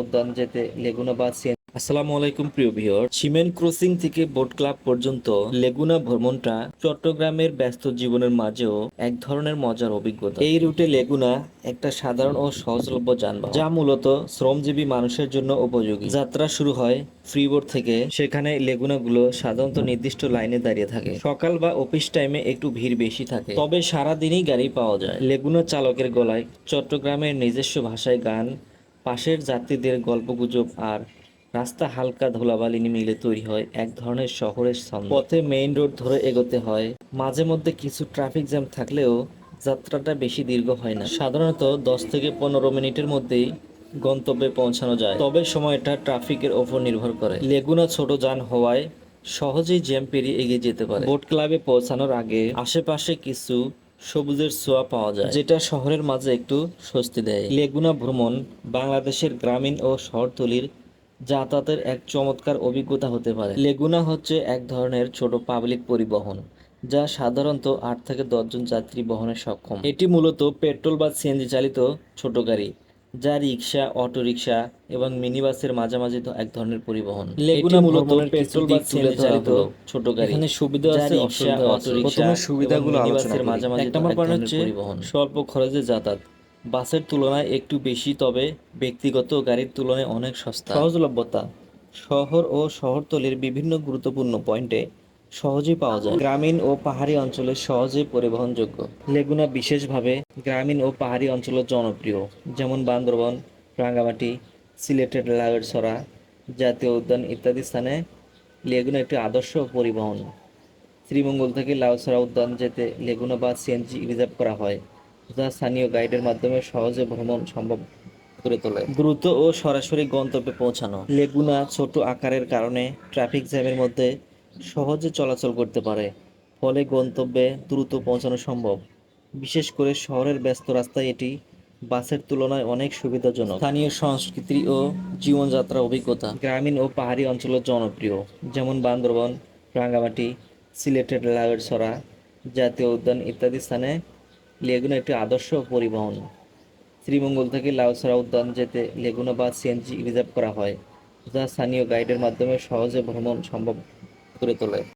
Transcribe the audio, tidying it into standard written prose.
উদ্যান যেতে লেগুনা বা আসসালামু আলাইকুম প্রিয় ভিউয়ার, সিমেন্ট ক্রসিং থেকে বোট ক্লাব পর্যন্ত লেগুনা ভ্রমণটা চট্টগ্রামের ব্যস্ত জীবনের মাঝেও এক ধরনের মজার অভিজ্ঞতা। এই রুটে লেগুনা একটা সাধারণ ও সহজলভ্য যানবাহন, যা মূলত শ্রমজীবী মানুষের জন্য উপযোগী। যাত্রা শুরু হয় ফ্রিবোর্ড থেকে। সেখানে লেগুনাগুলো সাধারণত নির্দিষ্ট লাইনে দাঁড়িয়ে থাকে। সকাল বা অফিস টাইমে একটু ভিড় বেশি থাকে, তবে সারাদিনই গাড়ি পাওয়া যায়। লেগুনা চালকের গলায় চট্টগ্রামের নিজস্ব ভাষায় গান, পাশের যাত্রীদের গল্পগুজব আর রাস্তা হালকা ধুলাবালি মিলে তৈরি হয় এক ধরনের শহরের ছন্দ। পথে মেইন রোড ধরে এগোতে হয়, মাঝে মধ্যে কিছু ট্রাফিক জ্যাম থাকলেও যাত্রাটা বেশি দীর্ঘ হয় না। সাধারণত 10 থেকে 15 মিনিটের মধ্যেই গন্তব্যে পৌঁছানো যায়, তবে সময়টা ট্রাফিকের ওপর নির্ভর করে। লেগুনা ছোট যান হওয়ায় সহজেই জ্যাম পেরিয়ে এগিয়ে যেতে পারে। বোট ক্লাবে পৌঁছানোর আগে আশেপাশে কিছু সবুজের ছোঁয়া পাওয়া যায়, যেটা শহরের মাঝে একটু স্বস্তি দেয়। লেগুনা ভ্রমণ বাংলাদেশের গ্রামীণ ও শহরতলির যাতায়াতের এক চমৎকার অভিজ্ঞতা হতে পারে। লেগুনা হচ্ছে এক ধরনের ছোট পাবলিক পরিবহন, যা সাধারণত 8 থেকে 10 জন যাত্রী বহনে সক্ষম। এটি মূলত পেট্রোল বা সিএনজি চালিত ছোট গাড়ি, যা রিক্সা, অটোরিক্সা এবং মিনি বাসের মাঝামাঝি এক ধরনের পরিবহন। লেগুনা মূলত পেট্রোল বা সিএনজি চালিত ছোট গাড়ি। এখানে সুবিধা আছে, অসুবিধা আছে। প্রথমে সুবিধাগুলো আলোচনা করি। এক নম্বর পয়েন্ট হচ্ছে স্বল্প খরচে যাতায়াত। বাসের তুলনায় একটু বেশি, তবে ব্যক্তিগত গাড়ির তুলনায় অনেক সস্তা। সহজলভ্যতা, শহর ও শহরতলির বিভিন্ন গুরুত্বপূর্ণ পয়েন্টে সহজেই পাওয়া যায়। গ্রামীণ ও পাহাড়ি অঞ্চলে সহজেই পরিবহনযোগ্য। লেগুনা বিশেষভাবে গ্রামীণ ও পাহাড়ি অঞ্চলে জনপ্রিয়, যেমন বান্দরবন, রাঙ্গামাটি, সিলেটের লাউয়েরছড়া জাতীয় উদ্যান ইত্যাদি স্থানে লেগুনা একটি আদর্শ পরিবহন। শ্রীমঙ্গল থেকে লাউছড়া উদ্যান যেতে লেগুনা বা সিএনজি রিজার্ভ করা হয়, যা স্থানীয় গাইডের মাধ্যমে সহজে ভ্রমণ সম্ভব করে তোলে। দ্রুত ও সরাসরি গন্তব্যে পৌঁছানো। লেগুনা ছোট আকারের কারণে ট্রাফিক জ্যামের মধ্যে সহজে চলাচল করতে পারে, ফলে গন্তব্যে দ্রুত পৌঁছানো সম্ভব। বিশেষ করে শহরের ব্যস্ত রাস্তায় এটি বাসের তুলনায় অনেক সুবিধাজনক। স্থানীয় সংস্কৃতি ও জীবনযাত্রার অভিজ্ঞতা গ্রামীণ ও পাহাড়ি অঞ্চলে জনপ্রিয়, যেমন বান্দরবন, রাঙ্গামাটি, সিলেটের লাউয়েরছড়া জাতীয় উদ্যান ইত্যাদি স্থানে লেগুনা একটি আদর্শ পরিবহন। শ্রীমঙ্গল থেকে লাউছড়া উদ্যান যেতে লেগুনা বা সিএনজি রিজার্ভ করা হয়, যা স্থানীয় গাইডের মাধ্যমে সহজে ভ্রমণ সম্ভব করে তোলে।